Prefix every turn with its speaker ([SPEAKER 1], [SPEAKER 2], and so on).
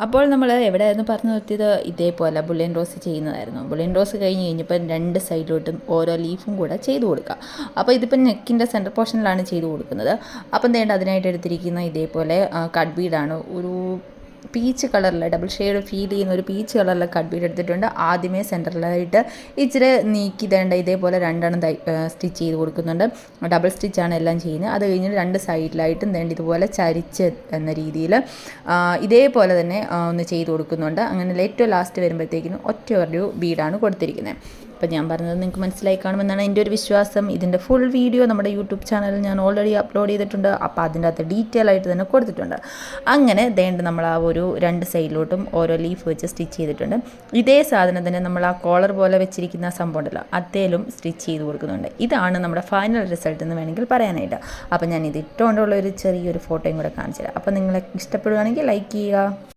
[SPEAKER 1] അപ്പോൾ നമ്മൾ എവിടെയായിരുന്നു പറഞ്ഞു നിർത്തിയത്? ഇതേപോലെ ബുള്ളിയൻ റോസ് ചെയ്യുന്നതായിരുന്നു. ബുള്ളിയൻ റോസ് കഴിഞ്ഞ് കഴിഞ്ഞപ്പോൾ രണ്ട് സൈഡിലോട്ടും ഓരോ ലീഫും കൂടെ ചെയ്ത് കൊടുക്കുക. അപ്പോൾ ഇതിപ്പോൾ നെക്കിൻ്റെ സെൻറ്റർ പോർഷനിലാണ് ചെയ്ത് കൊടുക്കുന്നത്. അപ്പം വേണ്ട അതിനായിട്ട് എടുത്തിരിക്കുന്ന ഇതേപോലെ കട്ട് ബീഡാണ്. ഒരു പീച്ച് കളറിൽ ഡബിൾ ഷെയ്ഡ് ഫീൽ ചെയ്യുന്ന ഒരു പീച്ച് കളറിൽ കട്ട് ബീഡ് എടുത്തിട്ടുണ്ട്. ആദ്യമേ സെൻറ്ററിലായിട്ട് ഇച്ചിരി നീക്കി തേണ്ട ഇതേപോലെ രണ്ടെണ്ണം സ്റ്റിച്ച് ചെയ്ത് കൊടുക്കുന്നുണ്ട്. ഡബിൾ സ്റ്റിച്ചാണ് എല്ലാം ചെയ്യുന്നത്. അത് കഴിഞ്ഞിട്ട് രണ്ട് സൈഡിലായിട്ടും തേണ്ട ഇതുപോലെ ചരിച്ച് എന്ന രീതിയിൽ ഇതേപോലെ തന്നെ ഒന്ന് ചെയ്ത് കൊടുക്കുന്നുണ്ട്. അങ്ങനെ ഏറ്റവും ലാസ്റ്റ് വരുമ്പോഴത്തേക്കിനും ഒറ്റ ഒരു ബീഡാണ് കൊടുത്തിരിക്കുന്നത്. അപ്പോൾ ഞാൻ പറഞ്ഞത് നിങ്ങൾക്ക് മനസ്സിലായി കാണുമെന്നാണ് എൻ്റെ ഒരു വിശ്വാസം. ഇതിൻ്റെ ഫുൾ വീഡിയോ നമ്മുടെ യൂട്യൂബ് ചാനലിൽ ഞാൻ ഓൾറെഡി അപ്ലോഡ് ചെയ്തിട്ടുണ്ട്. അപ്പോൾ അതിൻ്റെ അകത്ത് ഡീറ്റെയിൽ ആയിട്ട് തന്നെ കൊടുത്തിട്ടുണ്ട്. അങ്ങനെ ദേണ്ട് നമ്മൾ ആ ഒരു രണ്ട് സൈഡിലോട്ടും ഓരോ ലീഫ് വെച്ച് സ്റ്റിച്ച് ചെയ്തിട്ടുണ്ട്. ഇതേ സാധനം തന്നെ നമ്മൾ ആ കോളർ പോലെ വെച്ചിരിക്കുന്ന സംഭവം ഉണ്ടല്ലോ, അതേലും സ്റ്റിച്ച് ചെയ്ത് കൊടുക്കുന്നുണ്ട്. ഇതാണ് നമ്മുടെ ഫൈനൽ റിസൾട്ട് എന്ന് വേണമെങ്കിൽ പറയാനായിട്ട്. അപ്പോൾ ഞാൻ ഇത് ഇട്ടുകൊണ്ടുള്ള ഒരു ചെറിയൊരു ഫോട്ടോയും കൂടെ കാണിച്ചു തരാം. അപ്പോൾ നിങ്ങളെ ഇഷ്ടപ്പെടുകയാണെങ്കിൽ ലൈക്ക് ചെയ്യുക.